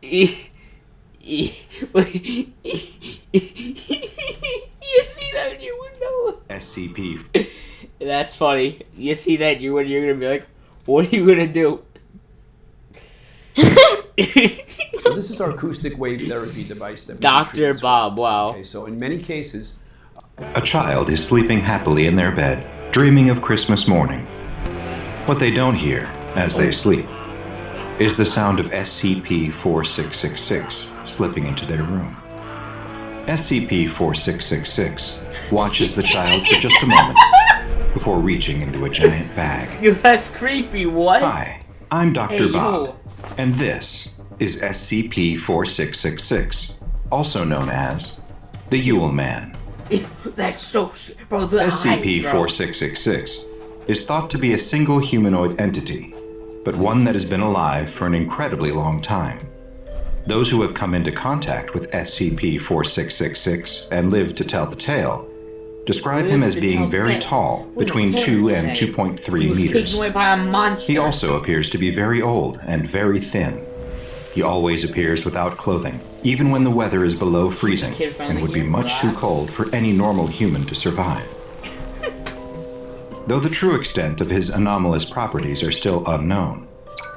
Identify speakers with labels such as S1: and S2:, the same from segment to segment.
S1: You see that in your window?
S2: SCP.
S1: That's funny. You see that in your window, you're gonna be like, what are you gonna do?
S3: So this is our acoustic wave therapy device that we
S1: Dr. Bob, wow.
S3: Okay, so in many cases,
S2: A child is sleeping happily in their bed, dreaming of Christmas morning. What they don't hear, as they sleep, is the sound of SCP-4666 slipping into their room. SCP-4666 watches the child for just a moment before reaching into a giant bag.
S1: Yo, that's creepy, what?
S2: Hi, I'm Dr.
S1: Hey,
S2: Bob,
S1: yo.
S2: and this is SCP-4666, also known as the Yule Man.
S1: That's so... Bro, the eyes, bro.
S2: SCP-4666 is thought to be a single humanoid entity, but one that has been alive for an incredibly long time. Those who have come into contact with SCP-4666 and lived to tell the tale describe him as being very tall, between 2 and 2.3
S1: He was
S2: meters.
S1: taken away by a monster.
S2: He also appears to be very old and very thin. He always appears without clothing, even when the weather is below freezing, and would be much too cold for any normal human to survive. Though the true extent of his anomalous properties are still unknown,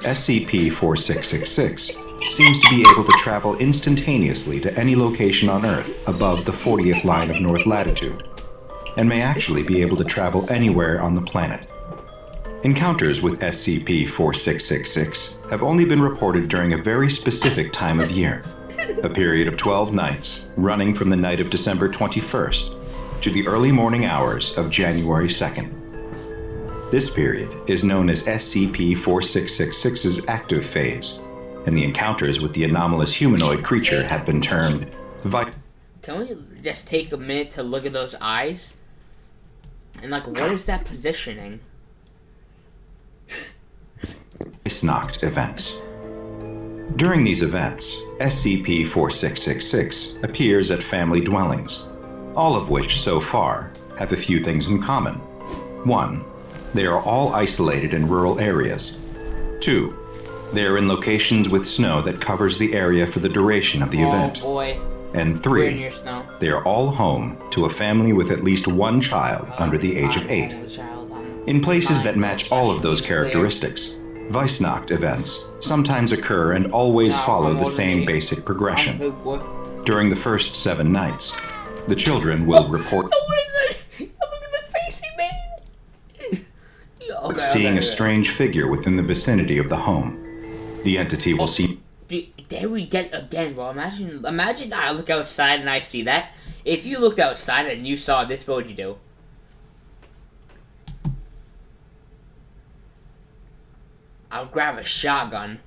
S2: SCP-4666 seems to be able to travel instantaneously to any location on Earth above the 40th line of north latitude, and may actually be able to travel anywhere on the planet. Encounters with SCP-4666 have only been reported during a very specific time of year, a period of 12 nights running from the night of December 21st to the early morning hours of January 2nd. This period is known as SCP-4666's active phase, and the encounters with the anomalous humanoid creature have been termed
S1: Can we just take a minute to look at those eyes? And like, what is that positioning?
S2: Knocked events. During these events, SCP-4666 appears at family dwellings, all of which, so far, have a few things in common. 1. They are all isolated in rural areas. 2. They are in locations with snow that covers the area for the duration of the event.
S1: Oh boy.
S2: And
S1: We're in
S2: 3.
S1: your snow.
S2: They are all home to a family with at least one child under the age of 8. In places that match all of those characteristics, Weissnacht events sometimes occur and always follow the same basic progression. During the first 7 nights, the children will report
S1: What is that? Look at the face he made.
S2: seeing a strange figure within the vicinity of the home. The entity will see.
S1: There we get again, bro. Imagine I look outside and I see that. If you looked outside and you saw this, what would you do? I'll grab a shotgun.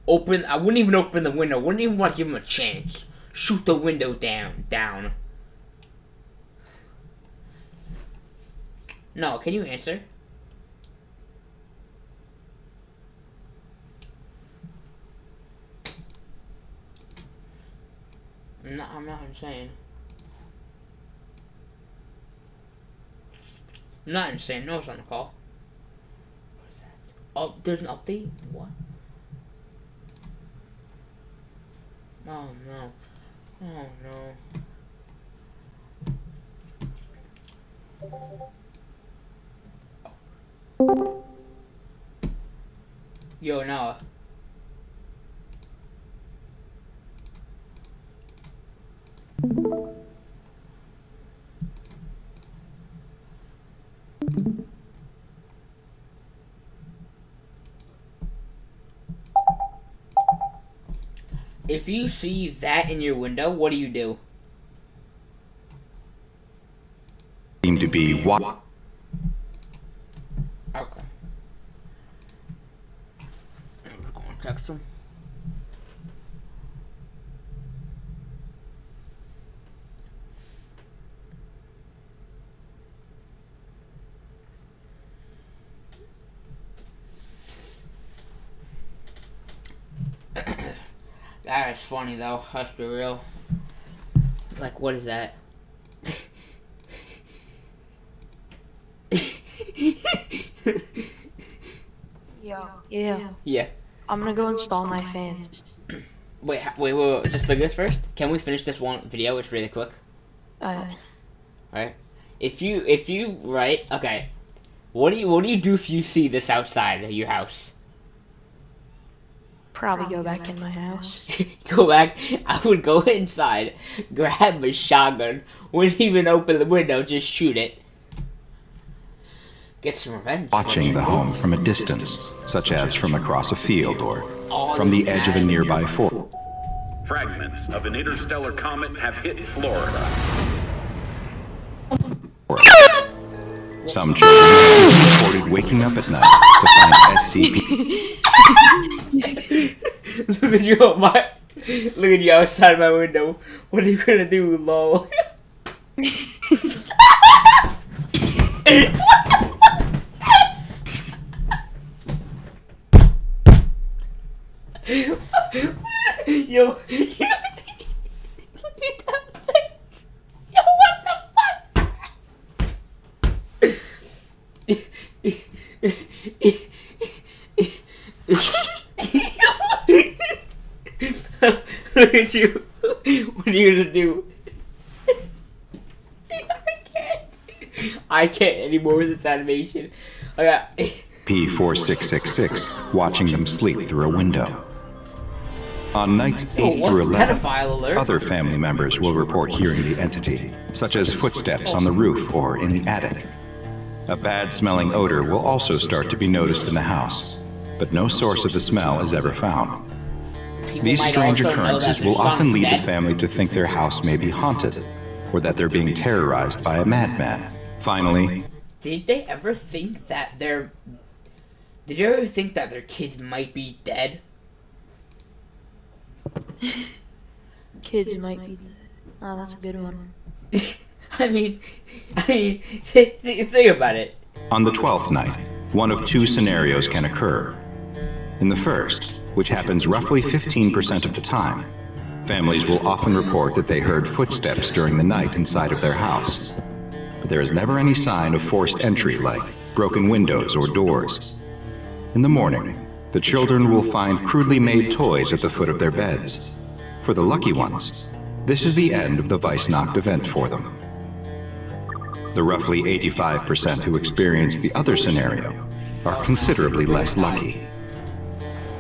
S1: I wouldn't even open the window. Wouldn't even want to give him a chance. Shoot the window down. No, can you answer? No, I'm not insane. I'm not insane. No one's on the call. What is that? Oh, there's an update? What? Oh no. Oh no. Yo, Noah. If you see that in your window, what do you do?
S2: Seem to be what?
S1: Okay. I'm just gonna text him. That is funny though, let's be real. Like, what is that?
S4: Yo. Yeah.
S1: Yeah.
S4: I'm gonna go install my fans.
S1: Wait, just look at this first. Can we finish this one video? It's really quick. Alright. If you right, okay. What do you do if you see this outside of your house?
S4: Probably go back in my house.
S1: Go back. I would go inside, grab a shotgun, wouldn't even open the window, just shoot it. Get some revenge.
S2: Watching the home from a distance, such as from across a field or from the edge of a nearby fort.
S5: Fragments of an interstellar comet have hit Florida.
S2: Some children have reported waking up at night to find SCP.
S1: Look at you, look at you outside my window. What are you gonna do, lol? Yo, look at that face. Yo, what the fuck? Look at you. What are you gonna do? I can't anymore with this animation.
S2: P4666, watching them sleep through a window. On nights 8 through 11, other family members will report hearing the entity, such as footsteps on the roof or in the attic. A bad-smelling odor will also start to be noticed in the house, but no source of the smell is ever found. These strange occurrences will often lead the family to think their house may be haunted, or that they're being terrorized by a madman. Finally,
S1: Did they ever think that their kids might be dead?
S4: Kids might be dead. Oh, that's a good one.
S1: I mean, think about it.
S2: on the 12th night, one of two scenarios can occur. In the first, which happens roughly 15% of the time, families will often report that they heard footsteps during the night inside of their house. But there is never any sign of forced entry like broken windows or doors. In the morning, the children will find crudely made toys at the foot of their beds. For the lucky ones, this is the end of the Weissnacht event for them. The roughly 85% who experience the other scenario are considerably less lucky.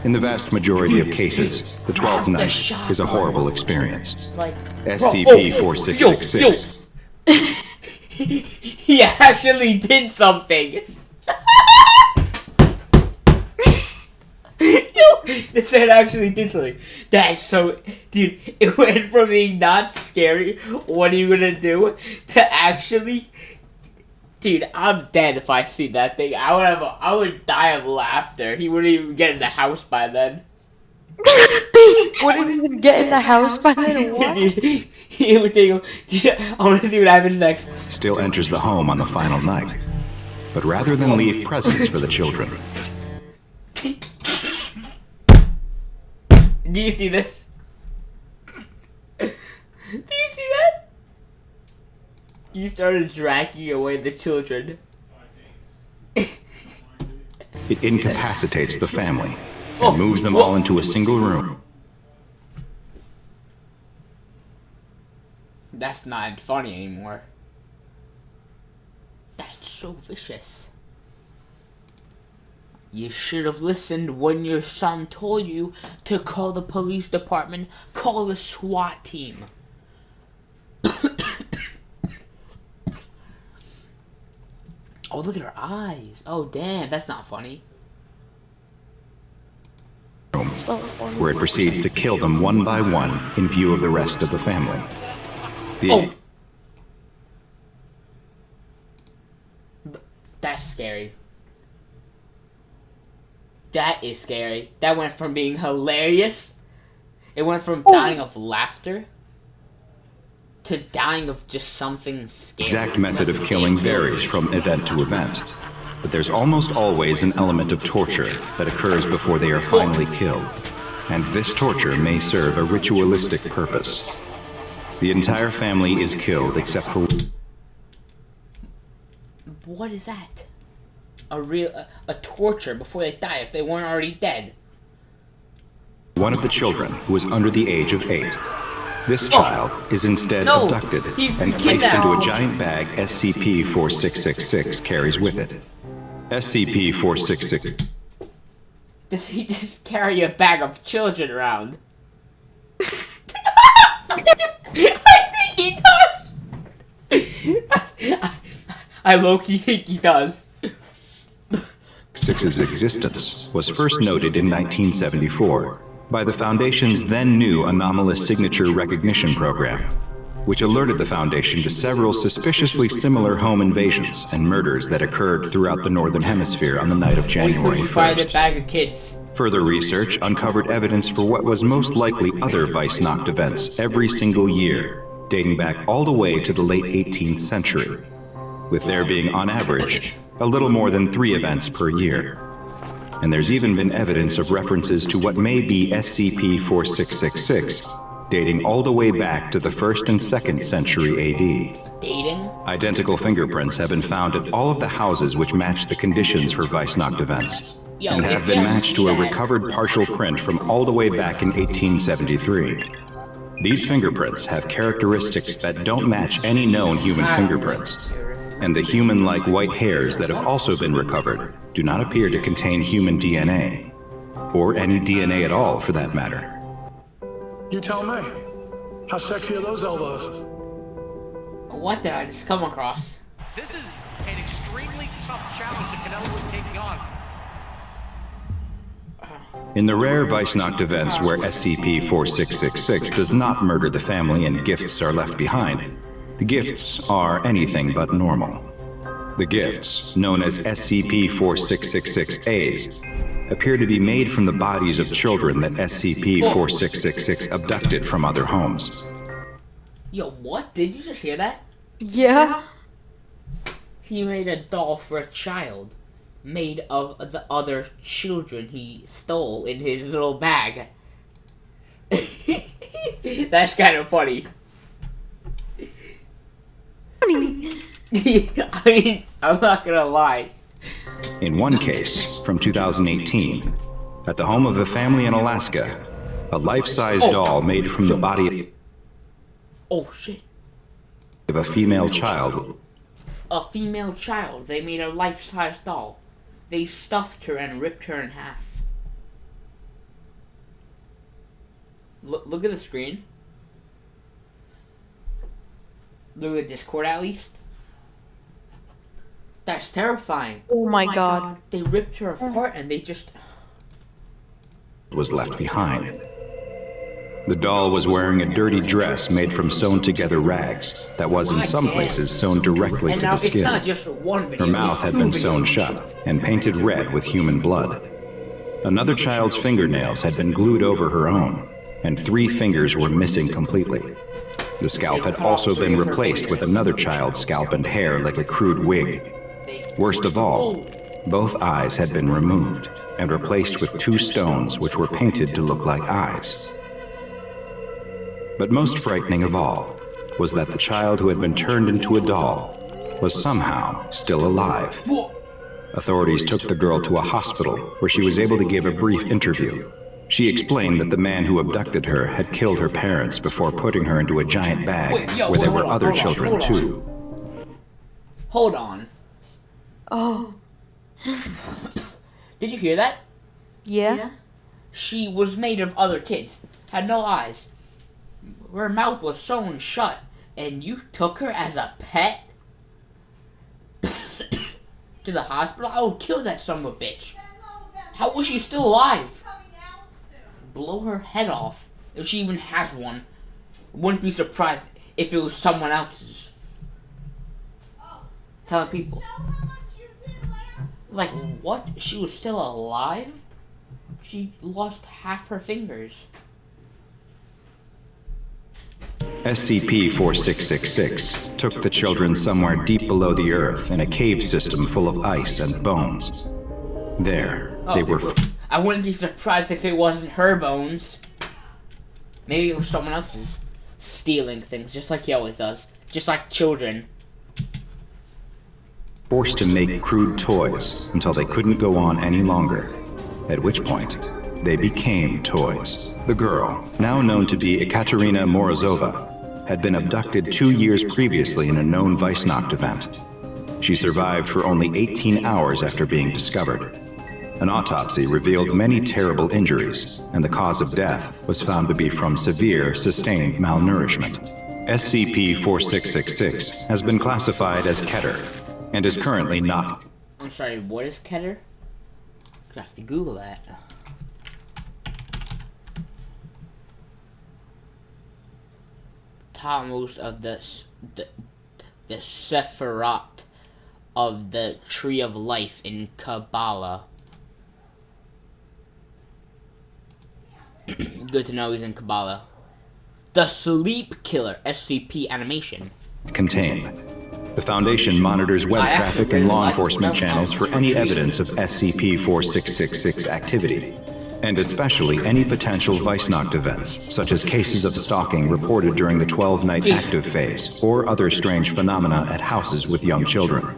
S2: In the vast majority of cases, the 12th night is a horrible experience.
S1: Like
S2: SCP-4666.
S1: He actually did something. Yo, this man actually did something. That's so, dude. It went from being not scary, what are you gonna do, to actually, dude. I'm dead if I see that thing. I would die of laughter. He wouldn't even get in the house by then.
S4: Wouldn't even get in the house by then. What?
S1: Dude, he would take. Dude, I want to see what happens next.
S2: Still enters the home on the final night. But rather than leave presents for the children,
S1: Do you see this? Do you see that? You started dragging away the children.
S2: it incapacitates the family and moves them all into a single room.
S1: That's not funny anymore. That's so vicious. You should have listened when your son told you to call the police department, call the SWAT team. Oh, look at her eyes. Oh, damn, that's not funny.
S2: Where it proceeds to kill them one by one in view of the rest of the family.
S1: That's scary. That is scary. That went from being hilarious, it went from dying of laughter to dying of just something scary.
S2: Exact method of killing varies from event to event, but there's almost always an element of torture that occurs before they are finally killed, and this torture may serve a ritualistic purpose. The entire family is killed except for...
S1: What is that? A torture before they die if they weren't already dead.
S2: one of the children who is under the age of 8. This child is instead
S1: No,
S2: abducted
S1: he's been
S2: and placed
S1: kidnapped.
S2: into a giant bag SCP-4666 carries with it. SCP-466
S1: Does he just carry a bag of children around? I think he does! I low-key think he does.
S2: 6's existence was first noted in 1974 by the Foundation's then new anomalous signature recognition program, which alerted the Foundation to several suspiciously similar home invasions and murders that occurred throughout the Northern Hemisphere on the night of January
S1: We find a
S2: 1st.
S1: bag of kids.
S2: Further research uncovered evidence for what was most likely other Weissnacht events every single year, dating back all the way to the late 18th century, with there being, on average, a little more than 3 events per year. And there's even been evidence of references to what may be SCP-4666, dating all the way back to the 1st and 2nd century AD.
S1: Dating?
S2: Identical fingerprints have been found at all of the houses which match the conditions for Weissnacht events,
S1: Yo,
S2: and
S1: if
S2: have been
S1: you
S2: matched to a
S1: see that-
S2: recovered partial print from all the way back in 1873. These fingerprints have characteristics that don't match any known human fingerprints, and the human-like white hairs that have also been recovered do not appear to contain human DNA, or any DNA at all for that matter.
S6: You tell me. How sexy are those elbows?
S1: What did I just come across?
S7: This is an extremely tough challenge that Canelo was taking on.
S2: In the rare Weissnacht events where SCP-4666 does not murder the family and gifts are left behind, the gifts are anything but normal. The gifts, known as SCP-4666-As, appear to be made from the bodies of children that SCP-4666 abducted from other homes.
S1: Yo, what? Did you just hear that?
S4: Yeah.
S1: He made a doll for a child, made of the other children he stole in his little bag. That's kind of funny. I mean, I'm not gonna lie.
S2: In one case, from 2018, at the home of a family in Alaska, a life-size doll made from the body
S1: Oh shit.
S2: of a female child
S1: A female child. They made a life-size doll. They stuffed her and ripped her in half. Look at the screen. Look at Discord at least. That's terrifying.
S4: Oh my god.
S1: They ripped her apart and they just...
S2: was left behind. The doll was wearing a dirty dress made from sewn-together rags that was in some places sewn directly
S1: And
S2: to
S1: now
S2: the
S1: it's not
S2: skin.
S1: just one video.
S2: Her mouth
S1: it's
S2: had
S1: 2
S2: been
S1: videos.
S2: sewn shut and painted red with human blood. Another child's fingernails had been glued over her own, and 3 fingers were missing completely. The scalp had also been replaced with another child's scalp and hair like a crude wig. Worst of all, both eyes had been removed and replaced with 2 stones which were painted to look like eyes. But most frightening of all was that the child who had been turned into a doll was somehow still alive. Authorities took the girl to a hospital where she was able to give a brief interview. She explained that the man who abducted her had killed her parents before putting her into a giant bag
S1: Wait, yo,
S2: where there
S1: hold
S2: were
S1: on,
S2: other
S1: hold on,
S2: children
S1: hold on.
S2: too.
S1: Hold on.
S4: Oh.
S1: Did you hear that?
S4: Yeah.
S1: She was made of other kids. Had no eyes. Her mouth was sewn shut. And you took her as a pet? To the hospital? I would kill that son of a bitch. How was she still alive? Blow her head off. If she even has one. Wouldn't be surprised if it was someone else's. Telling people. Like, what? She was still alive? She lost half her fingers.
S2: SCP-4666 took the children somewhere deep below the earth in a cave system full of ice and bones. There, they were...
S1: I wouldn't be surprised if it wasn't her bones. Maybe it was someone else's. Stealing things, just like he always does. Just like children.
S2: forced to make crude toys until they couldn't go on any longer, at which point they became toys. The girl, now known to be Ekaterina Morozova, had been abducted 2 years previously in a known Weissnacht event. She survived for only 18 hours after being discovered. An autopsy revealed many terrible injuries, and the cause of death was found to be from severe, sustained malnourishment. SCP-4666 has been classified as Keter, and is currently not.
S1: I'm sorry, what is Keter? Gonna have to Google that. Topmost of the Sephirot of the Tree of Life in Kabbalah. Good to know he's in Kabbalah. The Sleep Killer SCP animation.
S2: Contained. The Foundation monitors web traffic and law enforcement channels for any evidence of SCP-4666 activity, and especially any potential Weissnacht events, such as cases of stalking reported during the 12-night active phase, or other strange phenomena at houses with young children.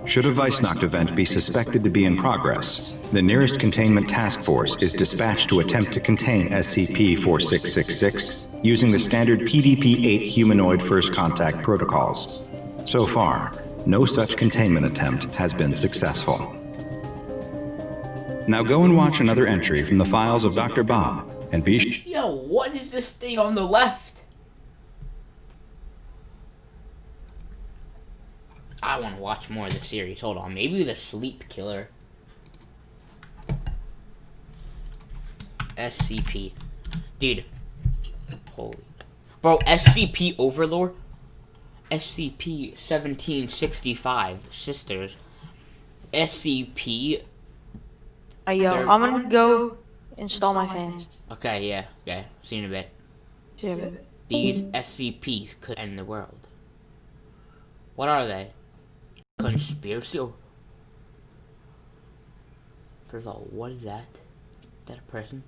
S2: Should a Weissnacht event be suspected to be in progress, the nearest containment task force is dispatched to attempt to contain SCP-4666 using the standard PDP-8 humanoid first contact protocols. So far, no such containment attempt has been successful. Now go and watch another entry from the files of Dr. Bob, and be
S1: Yo, what is this thing on the left? I want to watch more of the series. Hold on, maybe the Sleep Killer. SCP. Dude. Holy. Bro, SCP Overlord? SCP-1765 Sisters. SCP...
S4: Yo, I'm gonna go install my fans.
S1: Okay, yeah. Okay, see you in a bit.
S4: See you in a bit.
S1: These SCPs could end the world. What are they? Conspiracy? First of all, what is that? Is that a person?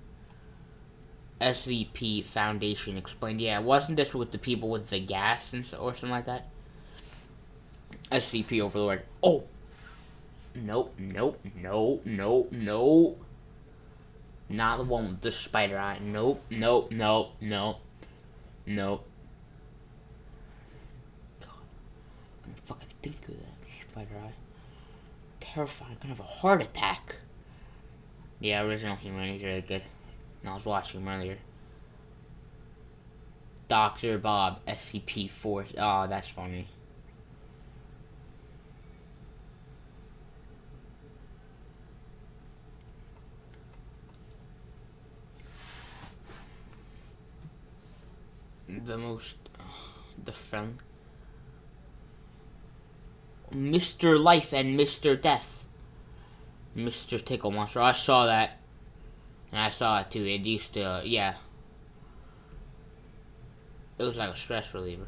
S1: SCP Foundation explained. Yeah, wasn't this with the people with the gas and or something like that? SCP Overlord. Oh! Nope, nope, nope, nope, nope. Not the one with the spider eye. Nope, nope, nope, nope. Nope. God. I didn't fucking think of that spider eye. Terrifying. I'm gonna have a heart attack. Yeah, Original Humanity's really good. I was watching him earlier. Dr. Bob, SCP-4. Oh, that's funny. The friend. Mr. Life and Mr. Death. Mr. Tickle Monster. I saw that. And I saw it too. It used to, yeah. It was like a stress reliever.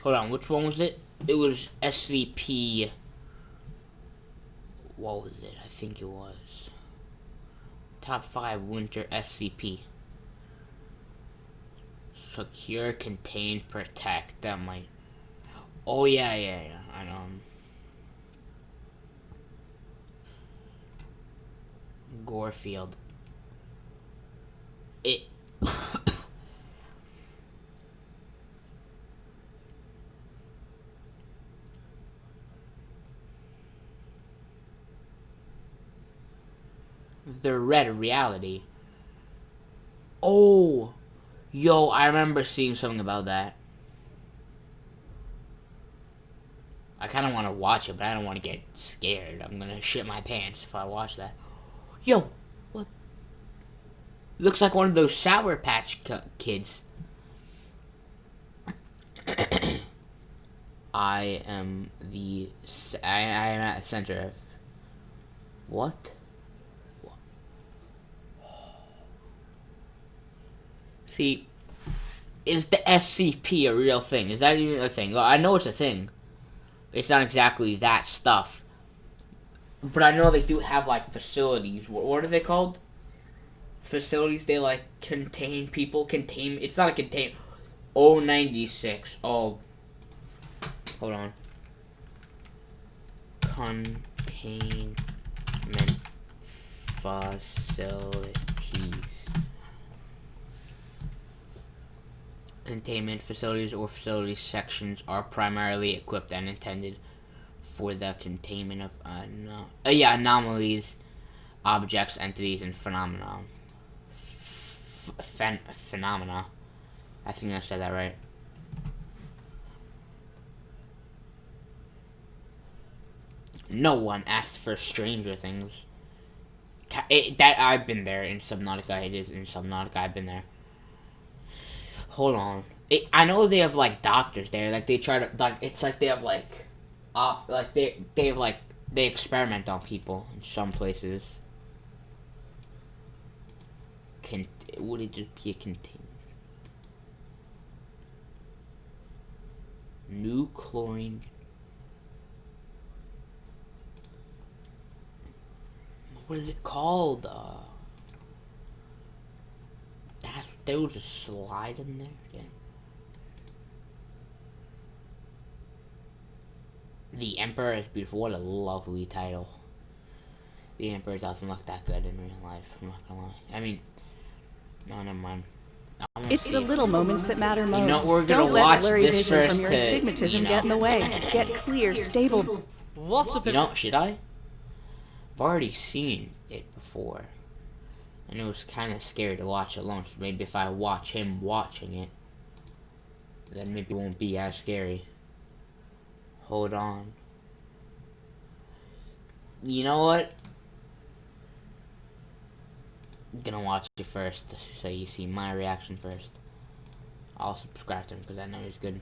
S1: Hold on, which one was it? It was SCP. What was it? I think it was. Top 5 Winter SCP. Secure, contain, protect. That might. Oh, yeah. I know. Gorefield. It. The Red Reality. Oh! Yo, I remember seeing something about that. I kind of want to watch it, but I don't want to get scared. I'm gonna shit my pants if I watch that. Yo! What? Looks like one of those Sour Patch Kids. I am at the center of... What? See, is the SCP a real thing? Is that even a thing? Well, I know it's a thing. It's not exactly that stuff. But I know they do have, like, facilities. What are they called? Facilities, they, like, contain people. It's not a contain... 096. Oh. Hold on. Containment facilities. containment facilities or facility sections are primarily equipped and intended for the containment of anomalies, objects, entities, and phenomena. Phenomena. I think I said that right. No one asked for Stranger Things. That I've been there in Subnautica. It is in Subnautica. I've been there. Hold on. I know they have like doctors there. Like they try to like. It's like they have like, they have like they experiment on people in some places. Would it just be a container? New chlorine. What is it called? There was a slide in there. Yeah. The Emperor is Beautiful. What a lovely title. The Emperor doesn't look that good in real life. I'm not gonna lie. I mean, no, never mind.
S8: It's the little moments that matter most.
S1: You know, we're gonna
S8: Don't
S1: watch
S8: let blurry
S1: this
S8: vision
S1: first
S8: from your
S1: to,
S8: astigmatism get in the way. Get clear, stable.
S7: What's up?
S1: You know, should I? I've already seen it before. And it was kind of scary to watch alone. So maybe if I watch him watching it, then maybe it won't be as scary. Hold on. You know what? I'm gonna watch it first, so you see my reaction first. I'll subscribe to him because I know he's good.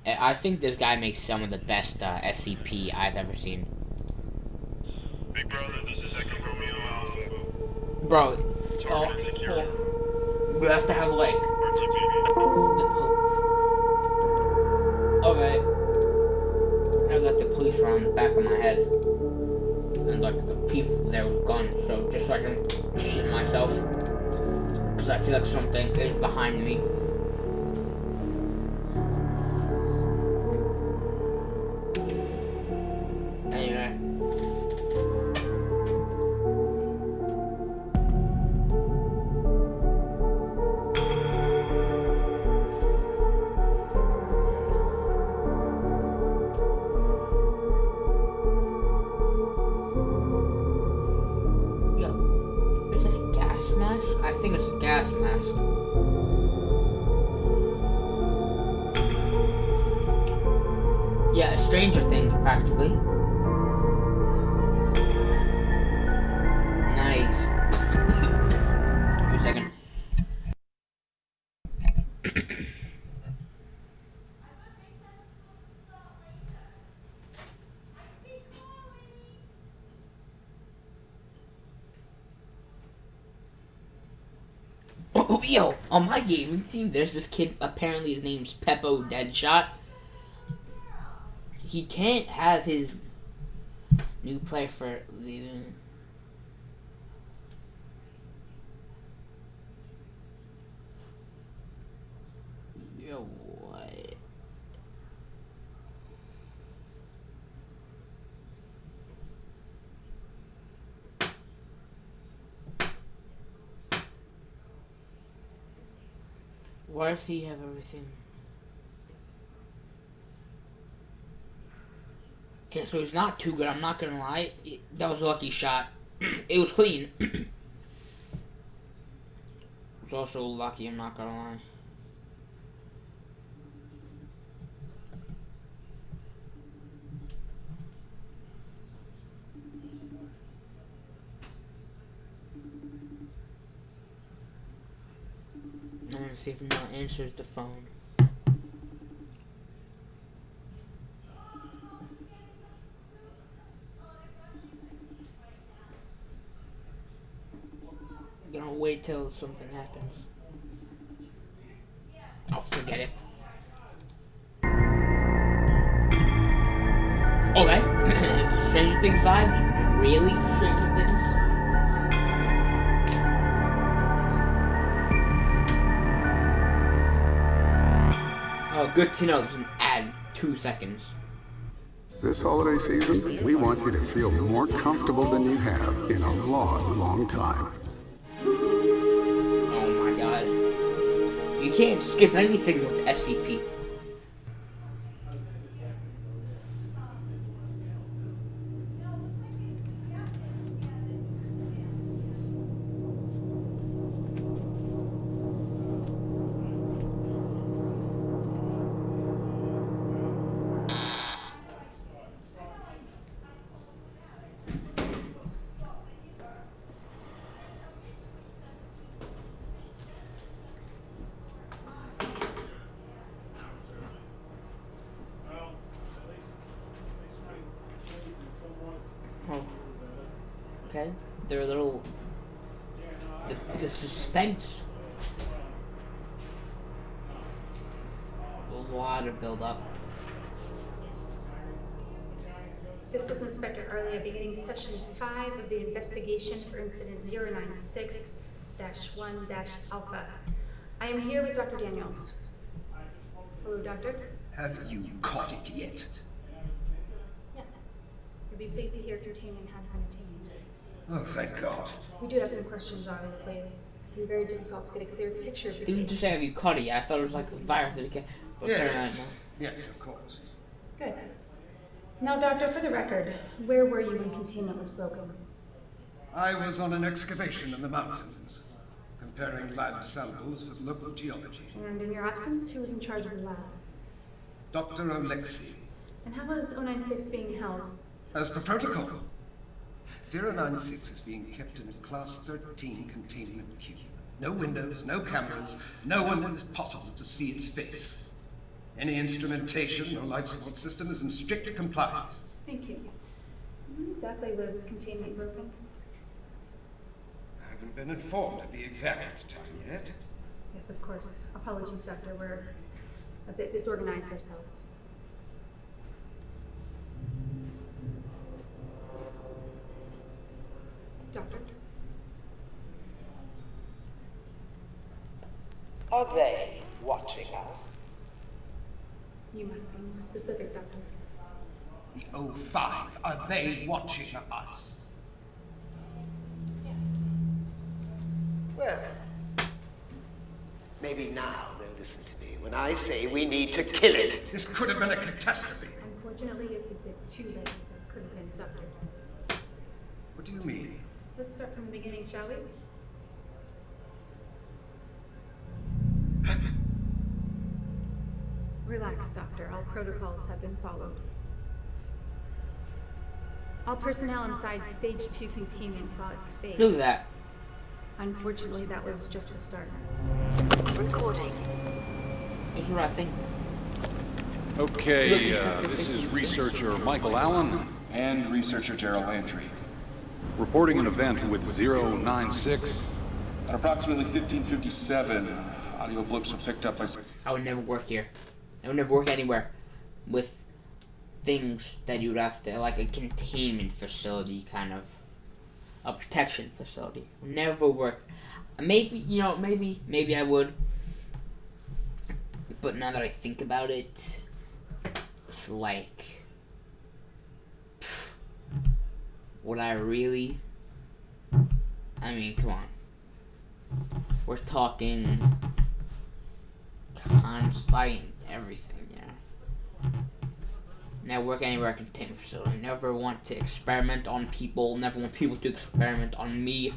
S1: I think this guy makes some of the best SCP I've ever seen.
S9: Big brother, this is Echo Romeo Alpha.
S1: Bro,
S9: Target secure.
S1: we have to have like okay. I got the police around the back of my head. And like a thief there with guns, so just so I can shit myself. Because I feel like something is behind me. Anyway. I think it's a gas mask. Yeah, Stranger Things, practically. Nice. Wait a second. Oh, yo, on my gaming team, there's this kid, apparently his name's Peppo Deadshot. He can't have his new player for leaving. Yo, what? Why does he have everything? Okay, so he's not too good, I'm not gonna lie. That was a lucky shot. It was clean. It was also lucky, I'm not gonna lie. I'm gonna see if he now answers the phone. I'm gonna wait till something happens. Oh, forget it. Okay. Stranger Things vibes? Really? Stranger Things? Oh, good to know. There's an ad. 2 seconds.
S10: This holiday season, we want you to feel more comfortable than you have in a long, long time.
S1: Oh my god. You can't skip anything with SCP. Oh. Okay. They're a little... The suspense. A lot of build-up.
S11: This is Inspector Arlia beginning session 5 of the investigation for incident 096-1-Alpha. I am here with Dr. Daniels. Hello, Doctor.
S12: Have you caught it yet?
S11: Yes. You'll be pleased to hear containment has been attained.
S12: Oh, thank God.
S11: We do have some questions, obviously. It's very difficult to get a clear picture of your
S1: Didn't you just say have you caught it? I thought it was like a virus that can...
S12: Yes. Yes, of course.
S11: Good. Now, Doctor, for the record, where were you when containment was broken?
S12: I was on an excavation in the mountains, comparing lab samples with local geology.
S11: And in your absence, who was in charge of the lab?
S12: Dr. Alexei.
S11: And how was 096 being held?
S12: As per protocol. 096 is being kept in a Class 13 containment cube. No windows, no cameras, no one it is possible to see its face. Any instrumentation or life support system is in strict compliance.
S11: Thank you. When exactly was containment broken?
S12: I haven't been informed of the exact time yet.
S11: Yes, of course. Apologies, Doctor. We're a bit disorganized ourselves. Doctor?
S13: Are they watching us?
S11: You must be more specific, Doctor.
S12: The O5, are they watching us?
S11: Yes.
S13: Well, maybe now they'll listen to me when I say we need to kill it.
S12: This could have been a catastrophe.
S11: Unfortunately, it's a bit too late. That could have been stopped.
S12: What do you mean?
S11: Let's start from the beginning, shall we? Relax, Doctor. All protocols have been followed. All personnel inside Stage 2 containment saw its fate.
S1: Look at that.
S11: Unfortunately, that was just the start.
S13: Recording.
S1: That's what I think.
S14: Okay, this is researcher Michael Allen.
S15: And researcher Gerald Landry.
S14: Reporting an event with 096.
S15: At approximately 1557, audio blips were picked up by...
S1: I would never work here. I would never work anywhere with things that you'd have to, like a containment facility, kind of. A protection facility. Never work. Maybe, maybe I would. But now that I think about it, it's like... Would I really? I mean, come on. We're talking everything, Never work anywhere I can containment facility. Never want to experiment on people. Never want people to experiment on me.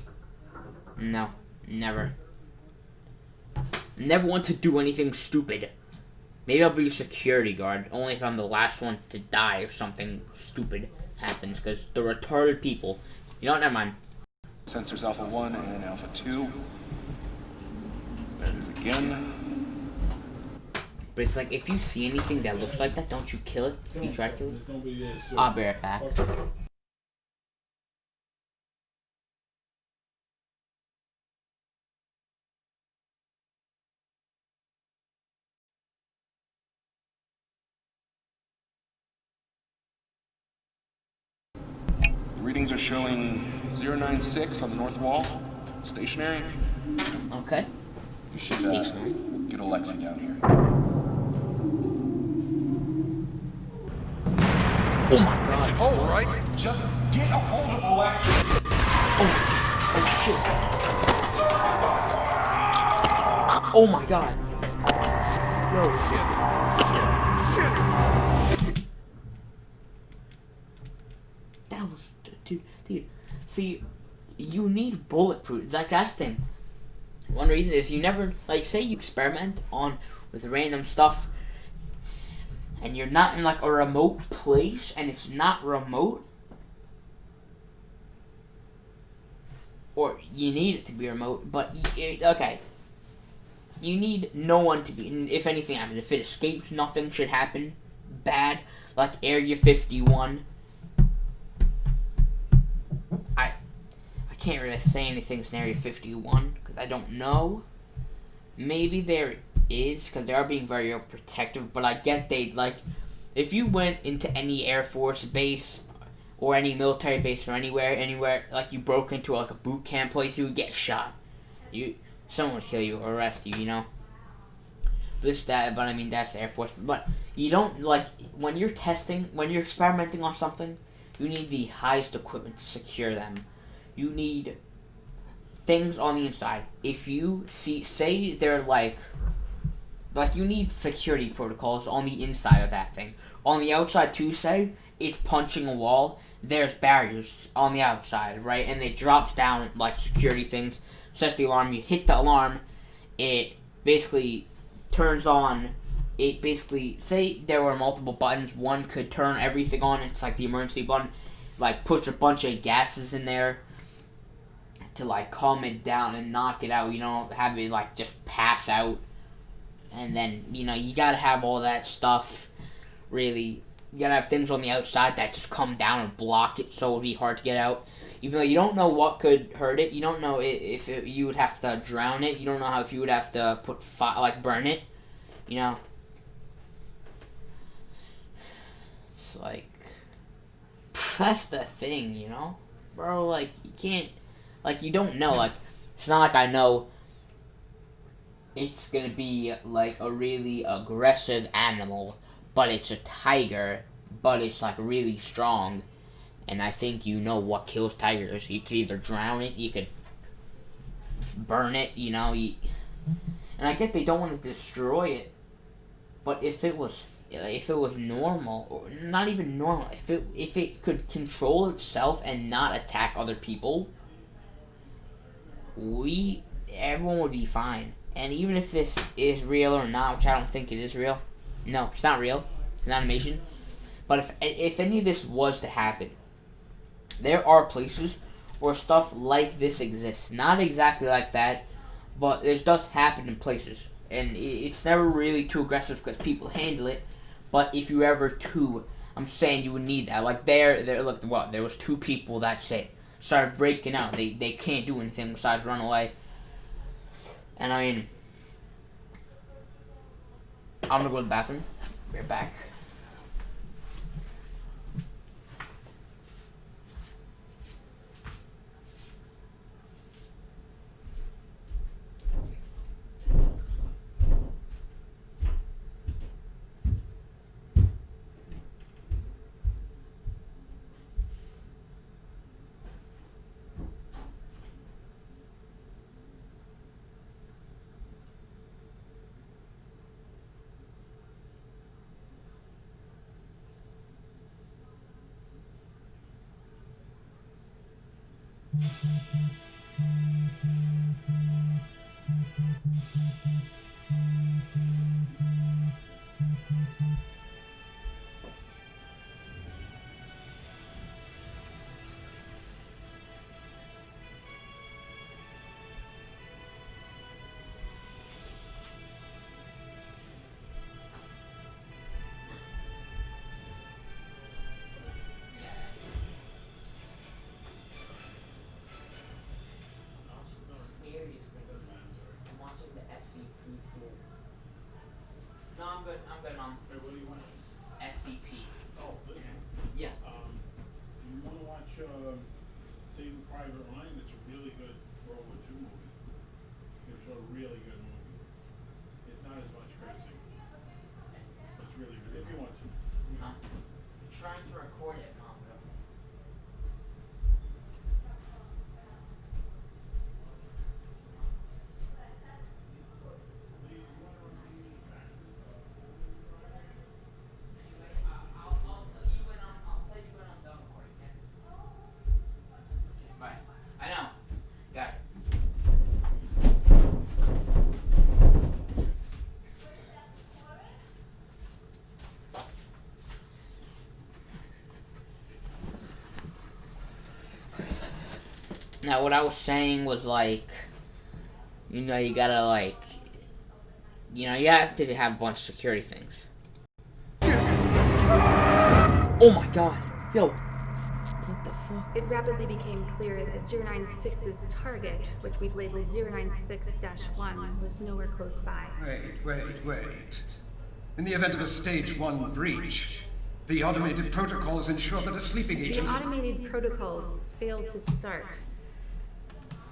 S1: No, never. Never want to do anything stupid. Maybe I'll be a security guard, only if I'm the last one to die if something stupid happens, because the retarded people. Never mind.
S15: Sensors Alpha 1 and Alpha 2. There it is again.
S1: But it's like, if you see anything that looks like that, don't you kill it? If you try to kill it? I'll be right back.
S15: The readings are showing 096 on the north wall. Stationary.
S1: Okay.
S15: You should get Alexei down here.
S1: Oh my god.
S15: Hold, right? Just get a hold of Alexei.
S1: Oh shit. Oh my god. Yo. That was, dude. See, you need bulletproof. Like that's the thing. One reason is you never like say you experiment on with random stuff, and you're not in like a remote place, and it's not remote, or you need it to be remote. But okay, you need no one to be. If anything happens, if it escapes, nothing should happen bad. Like Area 51. I can't really say anything in Area 51 because I don't know. Maybe there is because they are being very overprotective. But I get they like if you went into any Air Force base or any military base or anywhere like you broke into like a boot camp place, you would get shot. Someone would kill you or arrest you. You know. But I mean that's Air Force. But you don't like when you're experimenting on something. You need the highest equipment to secure them. You need things on the inside. If you say they're like you need security protocols on the inside of that thing. On the outside too, say it's punching a wall. There's barriers on the outside, right? And it drops down like security things. Sets the alarm. You hit the alarm. It basically turns on. It basically say there were multiple buttons. One could turn everything on. It's like the emergency button. Like push a bunch of gases in there to like calm it down and knock it out. You know, have it like just pass out. And then you gotta have all that stuff. Really, you gotta have things on the outside that just come down and block it, so it would be hard to get out. Even though you don't know what could hurt it, you don't know if you would have to drown it. You don't know if you would have to put burn it. You know. It's like, that's the thing, you know? Bro, like, you can't, like, you don't know, like, it's not like I know it's gonna be, like, a really aggressive animal, but it's a tiger, but it's, like, really strong, and I think you know what kills tigers. You could either drown it, you could burn it, you know, and I get they don't want to destroy it, but if it was normal, or not even normal, if it could control itself and not attack other people, everyone would be fine. And even if this is real or not, which I don't think it is real, no, it's not real, it's an animation. But if any of this was to happen, there are places where stuff like this exists. Not exactly like that, but it does happen in places, and it's never really too aggressive because people handle it. But if you ever I'm saying you would need that. Like look, what? There was 2 people that started breaking out. They can't do anything besides run away. And I mean, I'm gonna go to the bathroom. We're back. I'm watching the SCP show. No, I'm good, Mom.
S9: Hey, what do you want?
S1: SCP.
S9: Oh, this?
S1: Yeah.
S9: You want to watch Saving Private Ryan? It's a really good World War II movie. It's a really good movie. It's not as much crazy. It's really good, if you want to.
S1: I'm trying to record it, Mom. Now, what I was saying was like, you know, you gotta like, you know, you have to have a bunch of security things. Oh my god, yo. What the fuck?
S11: It rapidly became clear that 096's target, which we've labeled 096-1, was nowhere close by.
S12: Wait. In the event of a Stage 1 breach, the automated protocols ensure that a sleeping
S11: The
S12: agent...
S11: automated protocols failed to start.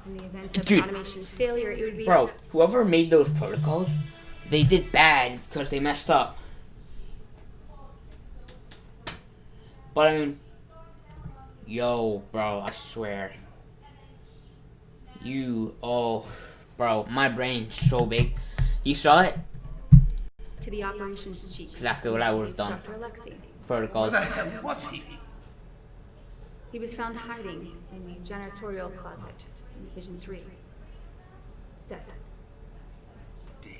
S11: In the event of
S1: Dude.
S11: automation failure, it would be...
S1: Bro, whoever made those protocols, they did bad because they messed up. But I mean, yo, bro, I swear. Bro, my brain's so big. You saw it?
S11: To the operations chief.
S1: Exactly what I would have done.
S11: Dr. Alexei.
S1: Protocols.
S12: Where the hell was he?
S11: He was found hiding in the janitorial closet in Division 3. Dead.
S12: Dead?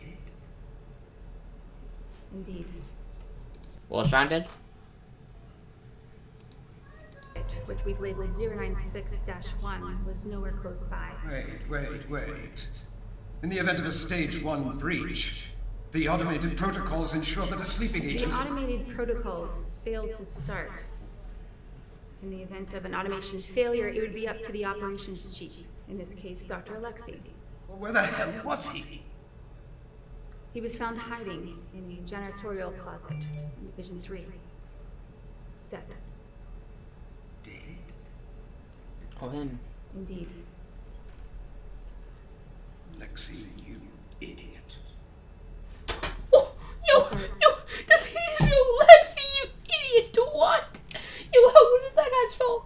S11: Indeed.
S1: Well, sounded.
S11: Which we've labeled 096-1 was nowhere close by.
S12: Wait. In the event of a Stage 1 breach, the automated protocols ensure that a sleeping agent...
S11: The automated protocols failed to start. In the event of an automation failure, it would be up to the operations chief, in this case, Dr. Alexei.
S12: Where the hell was he?
S11: He was found hiding in the janitorial closet in Division 3. Dead.
S12: Dead?
S1: Oh, him.
S11: Indeed.
S12: Lexi, you idiot.
S1: Yo, this is Lexi, you idiot, to what? Yo, how was it that guy's fault?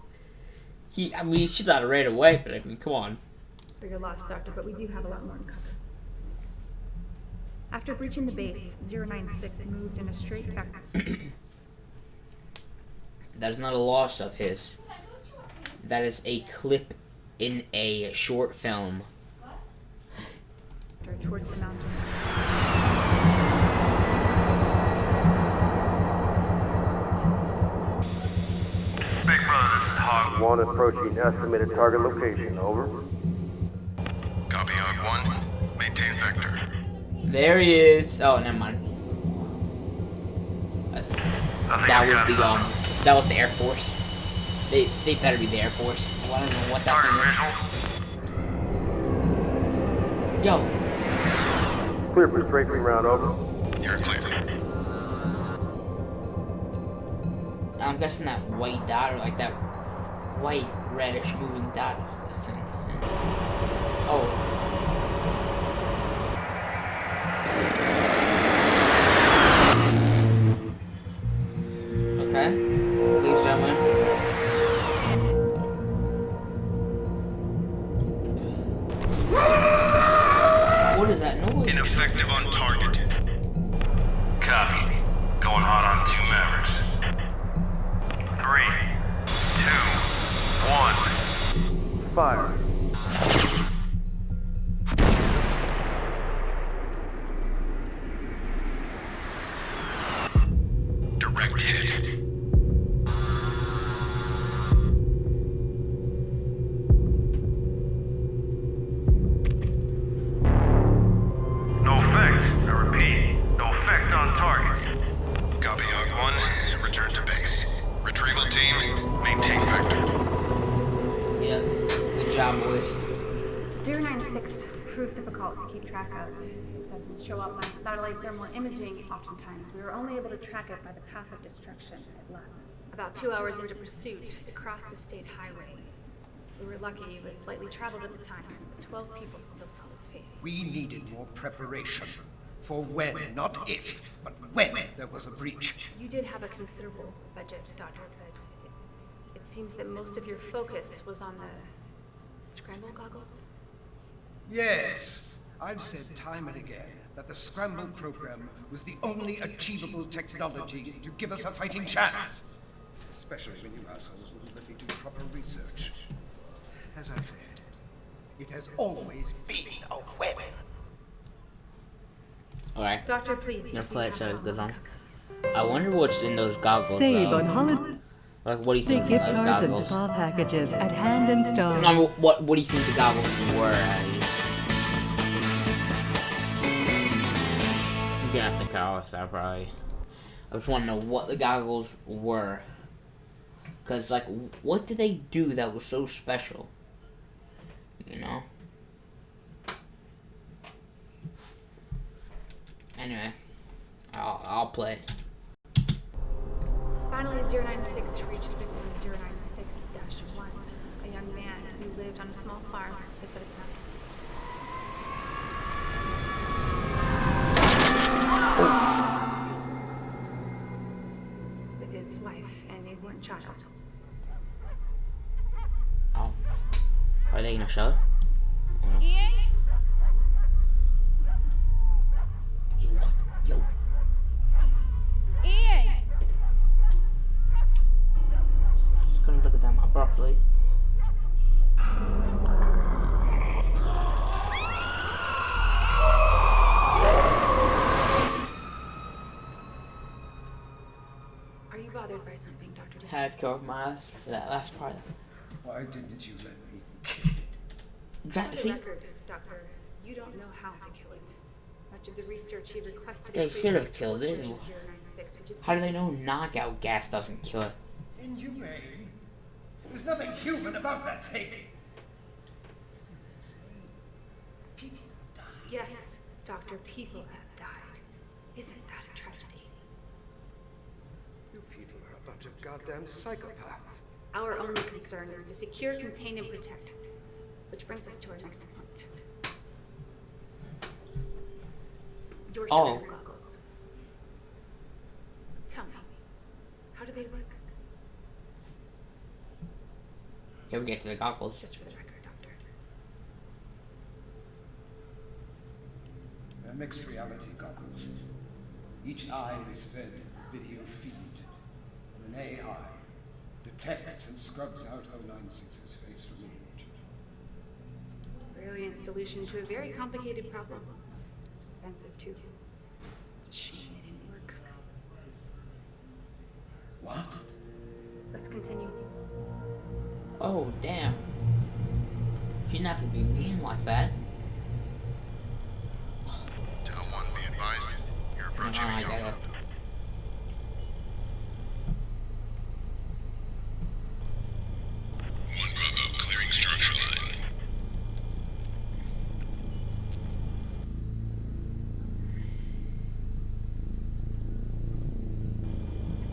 S1: I mean, he should have right away, but I mean, come on.
S11: For your loss, Doctor, but we do have a lot more to cover. After breaching the base, 096 moved in a straight vector.
S1: That is not a loss of his. That is a clip in a short film.
S11: Towards the mountains.
S16: Big Brother, this is Hog 1 approaching estimated target location, over. Copy, Hog 1. Maintain vector.
S1: There he is. Oh, never mind. That was the Air Force. They better be the Air Force. Well, I don't know what that thing is. Yo.
S16: Clear for strafing round, over.
S2: You're clear.
S1: I'm guessing that white dot, or like that white reddish moving dot is the thing. Oh. Okay. Ladies and gentlemen. What is that noise?
S16: Ineffective on target. Copy. Going hot on 2 Mavericks. 3, 2, 1. Fire.
S2: Direct hit.
S16: No effect. I repeat, no effect on target.
S2: Copy, Hog 1. Return to base. Retrieval team, maintain vector.
S1: Yeah, good job, boys.
S11: 096 proved difficult to keep track of. It doesn't show up on satellite thermal imaging oftentimes. We were only able to track it by the path of destruction it left. About 2 hours into pursuit, it crossed a state highway. We were lucky it was slightly traveled at the time, but 12 people still saw its face.
S12: We needed more preparation. For when, not if, but when there was a breach.
S11: You did have a considerable budget, Doctor, but it seems that most of your focus was on the scramble goggles?
S12: Yes, I've said time and again that the Scramble program was the only achievable technology to give us a fighting chance. Especially when you assholes wouldn't let me do proper research. As I said, it has always been a win.
S1: Alright.
S11: Doctor, please.
S1: I'm gonna play it so it goes on. I wonder what's in those goggles.
S8: Save on holiday.
S1: Like, what do you think?
S17: Gift cards and
S1: goggles?
S17: spa packages at Hand and Stone.
S1: No, what do you think the goggles were? I'm gonna have to cut all this out probably. I just want to know what the goggles were. Cause like, what did they do that was so special? You know. Anyway, I'll play.
S11: Finally, 096 reached victim 096-1, a young man who lived on a small farm at the foot of the mountains. With his wife and newborn child.
S1: Oh. Are they gonna show it?
S11: Ian?
S1: Yo, what? Yo.
S11: Ian!
S1: Just gonna look at them abruptly.
S11: Are you bothered by something, Dr. Davis?
S1: Had to cover my eyes for that last part.
S12: Why didn't you let me?
S1: That,
S11: For the
S1: see?
S11: record, Doctor, you don't know how to kill it. Much of the research you requested
S1: They
S11: is
S1: should have
S11: based
S1: killed
S11: on
S1: it.
S11: torture in 096, which is
S1: How do they know knockout gas doesn't kill it?
S12: Inhumane. There's nothing human about that thing. People die.
S11: Yes, Doctor, people have died. Isn't that a tragedy?
S13: You people are a bunch of goddamn psychopaths.
S11: Our only concern is to secure, contain, and protect. Which brings us to our next point. Your surgical goggles. Tell me, how do they work?
S1: Here we get to the goggles.
S11: Just for the record, Doctor.
S12: They're mixed reality goggles. Each eye is fed a video feed. And an AI detects and scrubs out 096's face from the image.
S11: Brilliant solution to a very complicated problem. Expensive, too. It's a shame it didn't work.
S12: What?
S11: Let's continue.
S1: Oh, damn. She didn't have to be mean like that.
S16: Town 1, be advised. You're approaching
S1: I
S16: the
S1: got it.
S16: compound. One Bravo, clearing structure line.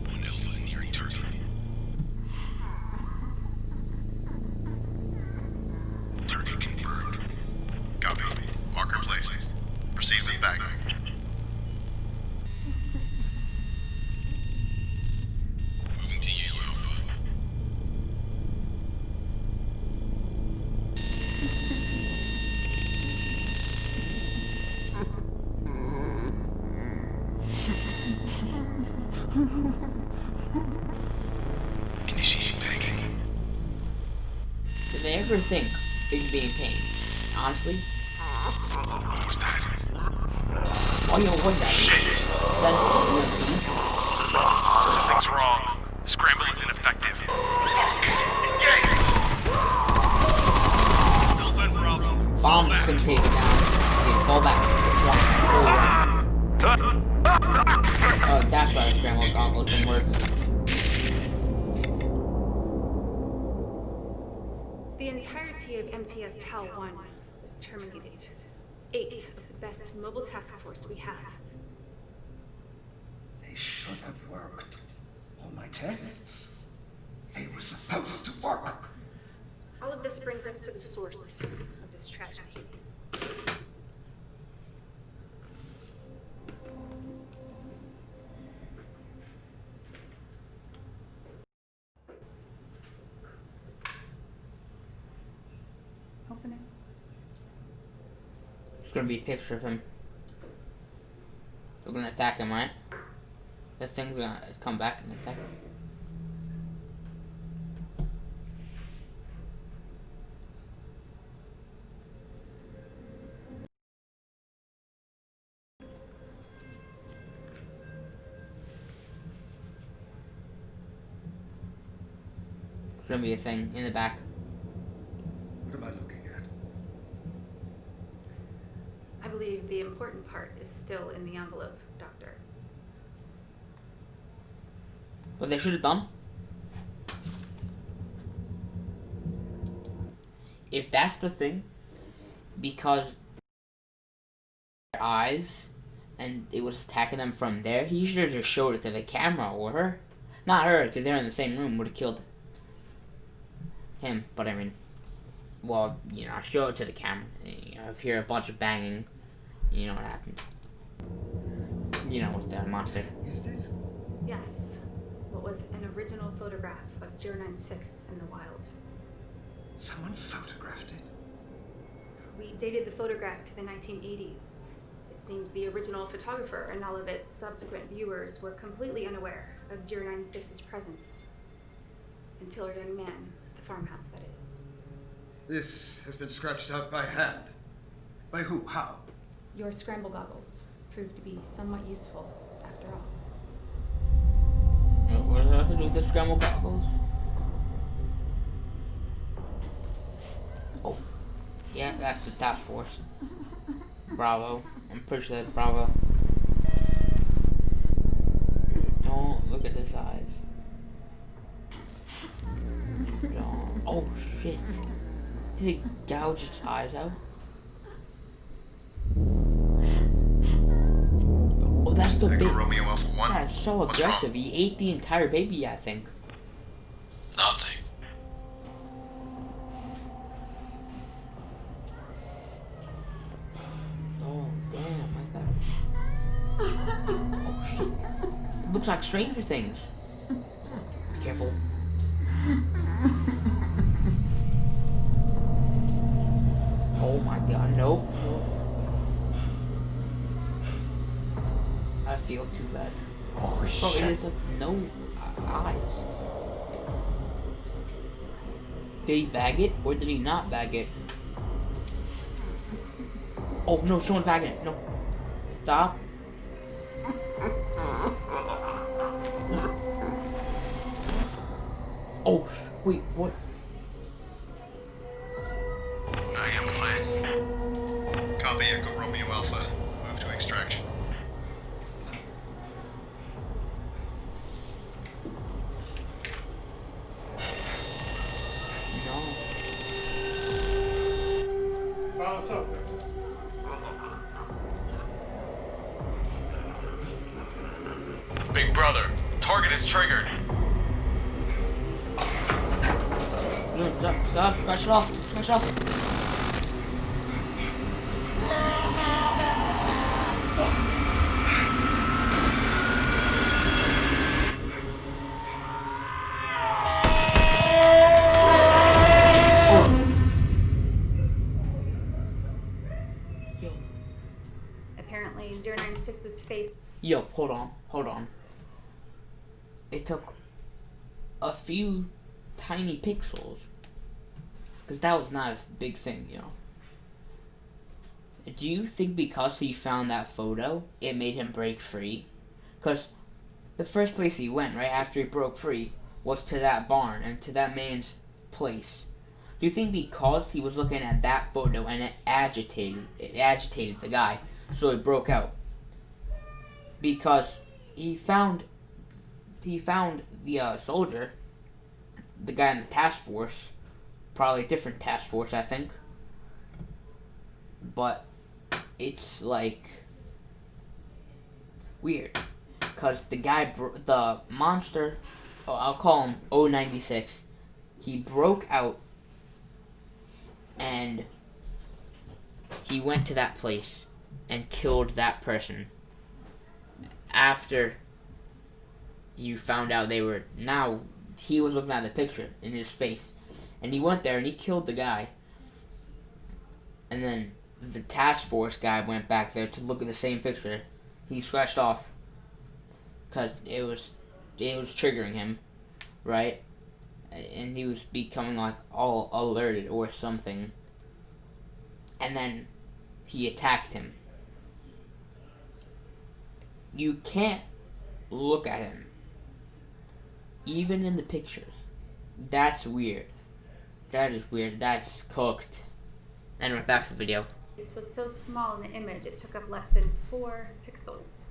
S16: One Alpha nearing target. Target confirmed. Copy. Marker placed. Proceed with bagging. Moving to you, Alpha. Initiating bagging.
S1: Did they ever think they'd be in pain? Honestly?
S16: What was that?
S1: Oh, yo, what's that?
S16: Shit!
S1: Is that a
S16: Something's wrong. Scramble is ineffective. Engage! Alpha and Bravo.
S1: bomb couldn't take it down? Okay, fall back. Oh, that's why the scramble goggles didn't work.
S11: The entirety of MTF Tau 1 was terminated. 8 of the best mobile task force we have.
S12: They should have worked. All my tests. They were supposed to work.
S11: All of this brings us to the source of this tragedy. Open it.
S1: It's gonna be a picture of him. We're gonna attack him, right? The thing's gonna come back and attack him. It's gonna be a thing in the back.
S12: What am I looking at?
S11: I believe the important part is still in the envelope, Doctor.
S1: What they should have done, if that's the thing, because their eyes and it was attacking them from there, he should have just showed it to the camera or her. Not her, because they're in the same room, would have killed him. But I mean, well, you know, show it to the camera. You know, if you hear a bunch of banging, you know what happened. You know what's that monster.
S12: Is this?
S11: Yes. What was an original photograph of 096 in the wild.
S12: Someone photographed it?
S11: We dated the photograph to the 1980s. It seems the original photographer and all of its subsequent viewers were completely unaware of 096's presence. Until our young man, the farmhouse that is.
S12: This has been scratched out by hand. By who? How?
S11: Your scramble goggles proved to be somewhat useful, after all.
S1: What does that have to do with the scramble goggles? Oh. Yeah, that's the task force. Bravo. I'm pretty sure that's Bravo. Don't look at his eyes. Don't. Oh shit. Did he gouge its eyes out? Oh, that's the big.
S18: Romeo Alpha 1.
S1: That's so aggressive. He ate the entire baby, I think.
S18: Nothing.
S1: Oh, damn, I got it. Oh, shit. It looks like Stranger Things. Be careful. Oh my god, nope. I feel too bad.
S3: Oh, shit.
S1: Bro, it is like no eyes. Did he bag it or did he not bag it? Oh no, someone's bagging it. No. Stop. Oh, wait, what?
S18: I am place. Copy Echo Romeo Alpha. Move to extraction.
S1: No.
S9: Follow us up.
S7: Big brother, target is triggered.
S1: No, stop, scratch it off, scratch it off.
S11: Apparently, 096's face.
S1: Yo, hold on. It took a few tiny pixels. Because that was not a big thing, you know. Do you think because he found that photo, it made him break free? Because the first place he went, right after he broke free, was to that barn and to that man's place. Do you think because he was looking at that photo and it agitated the guy, so he broke out? Because he found the soldier, the guy in the task force, probably a different task force, I think. But it's like weird, cause the guy, the monster, I'll call him 096. He broke out and he went to that place and killed that person. After you found out they were, now he was looking at the picture in his face, and he went there and he killed the guy. And then the task force guy went back there to look at the same picture. He scratched off because it was triggering him, right? And he was becoming like all alerted or something. And then he attacked him. You can't look at him, even in the pictures, That's weird. That is weird. That's cooked. Anyway, back to the video.
S11: This was so small in the image, it took up less than 4 pixels.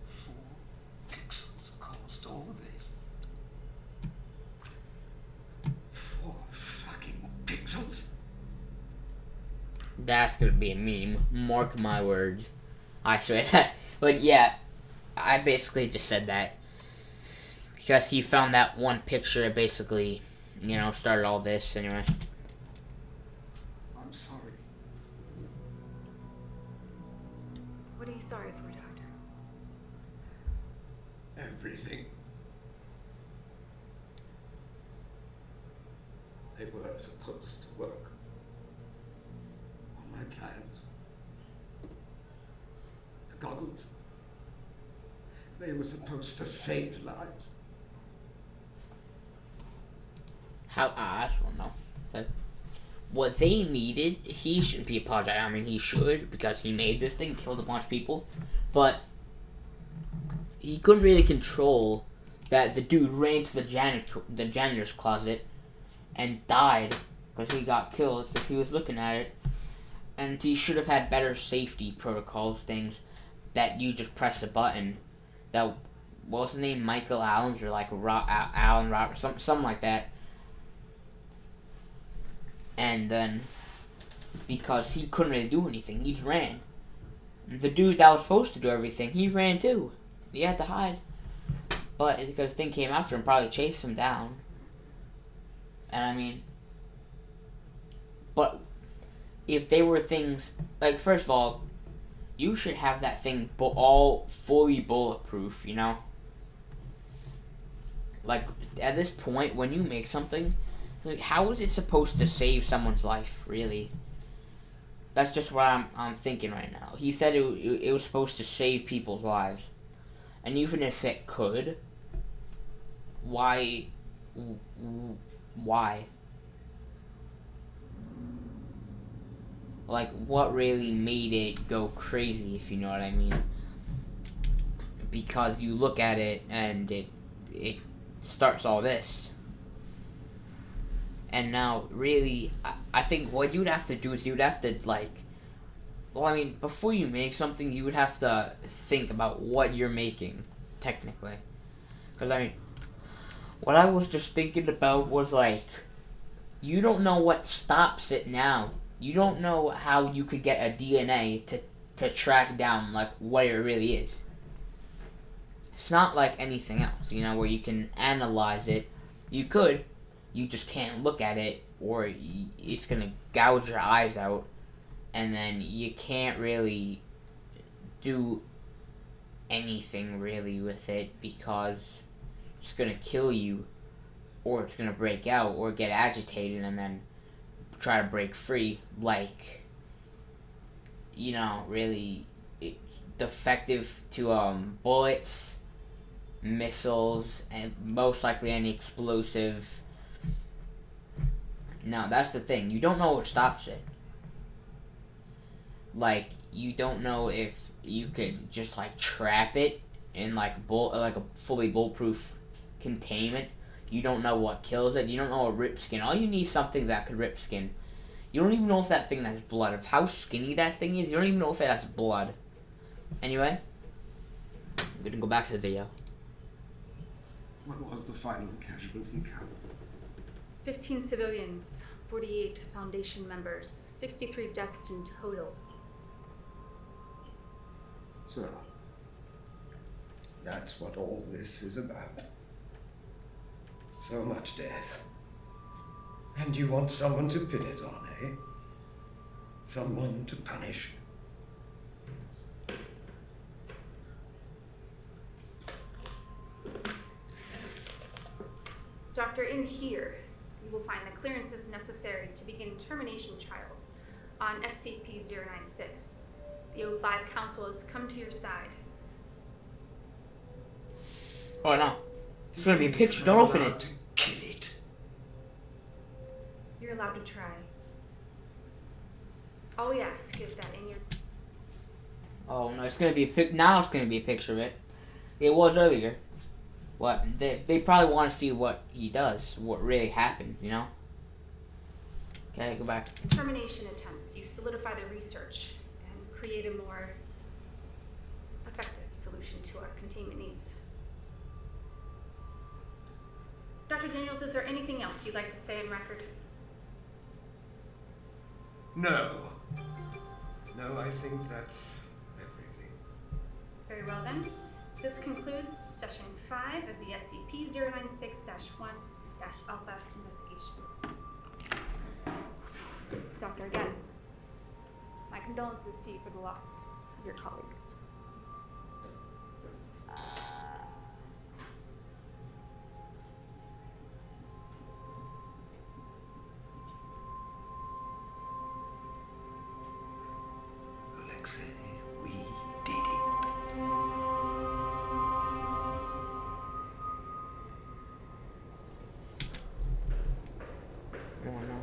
S12: 4 pixels caused all this. 4 fucking pixels?
S1: That's gonna be a meme. Mark my words. I swear that. But yeah, I basically just said that. Because he found that one picture that basically, you know, started all this anyway.
S12: I'm sorry.
S11: What are you sorry for, Doctor?
S12: Everything. They were supposed to work on my plans. The goggles. They were supposed to save lives.
S1: How? I just want to know. So, what they needed, he shouldn't be apologizing. I mean, he should, because he made this thing, killed a bunch of people. But he couldn't really control that the dude ran to the janitor's closet and died because he got killed because he was looking at it. And he should have had better safety protocols, things that you just press a button. That, what was his name? Michael Allen's or like Allen Roberts, something like that. And then, because he couldn't really do anything, he just ran. The dude that was supposed to do everything, he ran too. He had to hide. But because the thing came after him, probably chased him down. And I mean, but if they were things, like, first of all, you should have that thing all fully bulletproof, you know? Like, at this point, when you make something, it's like, how is it supposed to save someone's life, really? That's just what I'm thinking right now. He said it was supposed to save people's lives. And even if it could, why? Like, what really made it go crazy, if you know what I mean? Because you look at it, and it starts all this. And now, really, I think what you'd have to do is you'd have to, like... Well, I mean, before you make something, you would have to think about what you're making, technically. Because, I mean, what I was just thinking about was, like, you don't know what stops it now. You don't know how you could get a DNA to track down, like, what it really is. It's not like anything else, you know, where you can analyze it. You could, you just can't look at it, or it's gonna gouge your eyes out, and then you can't really do anything, really, with it, because it's gonna kill you, or it's gonna break out, or get agitated, and then try to break free, like, you know, really defective to bullets, missiles, and most likely any explosive. No, that's the thing. You don't know what stops it. Like, you don't know if you could just, like, trap it in, like, a fully bulletproof containment. You don't know what kills it. You don't know a rip skin. All you need is something that could rip skin. You don't even know if that thing has blood. Of how skinny that thing is, you don't even know if it has blood. Anyway, I'm gonna go back to the video.
S12: What was the final casualty count?
S11: 15 civilians, 48 Foundation members, 63 deaths in total.
S12: So, that's what all this is about. So much death. And you want someone to pin it on, eh? Someone to punish.
S11: Doctor, in here, you will find the clearances necessary to begin termination trials on SCP-096. The O5 Council has come to your side.
S1: Oh no. It's gonna be a picture, don't open it.
S12: Kill it.
S11: You're allowed to try. All we ask is that in your...
S1: Oh no, it's gonna be a now it's gonna be a picture of it. It was earlier. what they probably want to see what he does, what really happened, you know. Okay, go back.
S11: In termination attempts, you solidify the research and create a more effective solution to our containment needs. Dr. Daniels, is there anything else you'd like to say on record?
S12: No. No, I think that's everything.
S11: Very well then. This concludes session 5 of the SCP-096-1-Alpha investigation. Doctor, again, my condolences to you for the loss of your colleagues.
S12: Alexei, we did it.
S1: Oh no.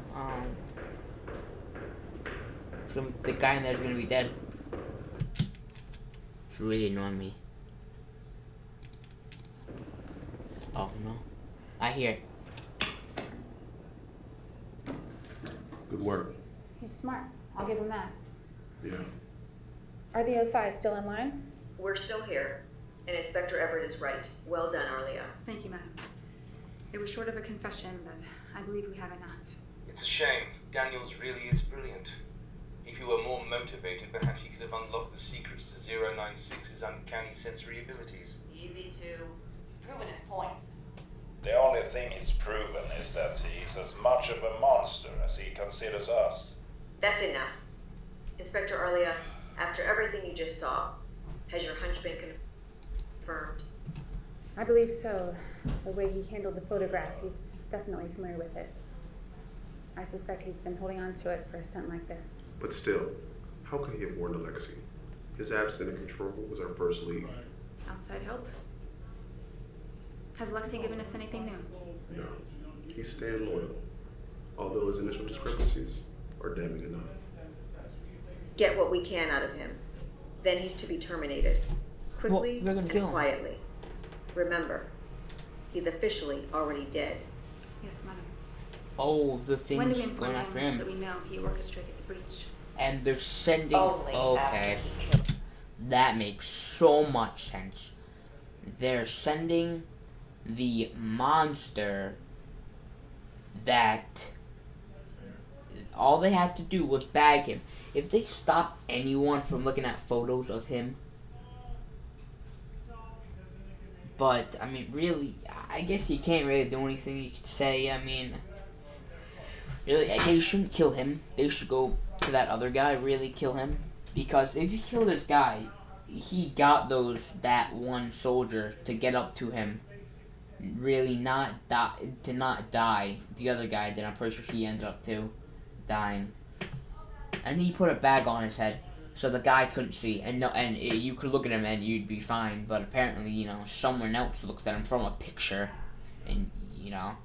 S1: The guy in there's gonna be dead. It's really annoying me. Oh no. I hear it.
S9: Good work.
S11: He's smart. I'll give him that.
S9: Yeah.
S11: Are the O5 still in line?
S19: We're still here, and Inspector Everett is right. Well done, Arlia.
S11: Thank you, madam. It was short of a confession, but I believe we have enough.
S20: It's a shame. Daniels really is brilliant. If he were more motivated, perhaps he could have unlocked the secrets to 096's uncanny sensory abilities.
S21: Easy to. He's proven his point.
S22: The only thing he's proven is that he's as much of a monster as he considers us.
S19: That's enough. Inspector Arlia, after everything you just saw, has your hunch been confirmed?
S11: I believe so. The way he handled the photograph, he's definitely familiar with it. I suspect he's been holding on to it for a stunt like this.
S23: But still, how could he have warned Alexei? His absence in control was our first lead.
S11: Outside help? Has Alexei given us anything new?
S23: No, he's staying loyal, although his initial discrepancies are damning enough.
S19: Get what we can out of him. Then he's to be terminated. Quickly and quietly. Remember, he's officially already dead.
S11: Yes, madam.
S1: Oh, the
S11: When do
S1: thing's
S11: we
S1: going
S11: inform
S1: after
S11: him
S1: him.
S11: that we know he orchestrated the breach?
S1: And they're sending...
S19: Only
S1: okay. That makes so much sense. They're sending the monster that... all they had to do was bag him. If they stop anyone from looking at photos of him... But, I mean, really, I guess you can't really do anything you could say. I mean... really, they shouldn't kill him. They should go to that other guy, really kill him. Because if you kill this guy, he got that one soldier to get up to him. Really not die. The other guy did. I'm pretty sure he ends up too dying. And he put a bag on his head, so the guy couldn't see. And you could look at him and you'd be fine. But apparently, you know, someone else looked at him from a picture, and you know.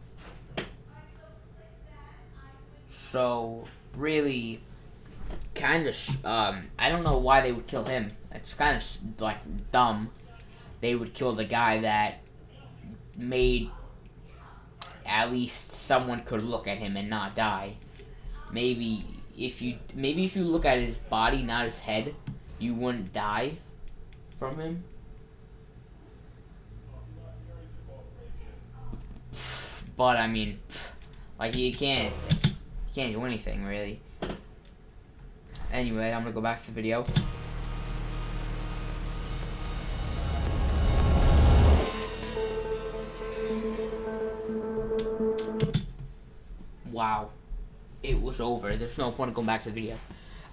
S1: So really, kind of, I don't know why they would kill him. It's kind of like dumb. They would kill the guy that made at least someone could look at him and not die. Maybe if you look at his body, not his head, you wouldn't die from him. But I mean, like you can't do anything really. Anyway, I'm gonna go back to the video. Wow. It was over. There's no point in going back to the video.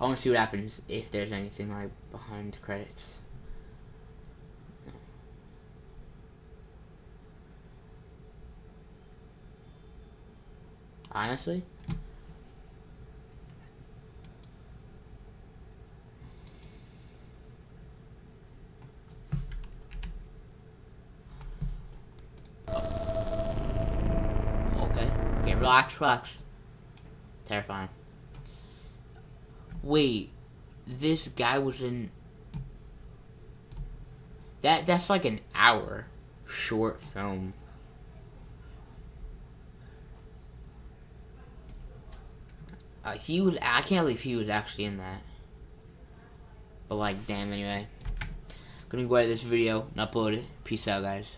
S1: I want to see what happens if there's anything right behind the credits. No. Honestly? Okay, relax. Terrifying. Wait, this guy was in... That's like an hour. short film. He was. I can't believe he was actually in that. But like, damn. Anyway, gonna go edit this video and upload it. Peace out, guys.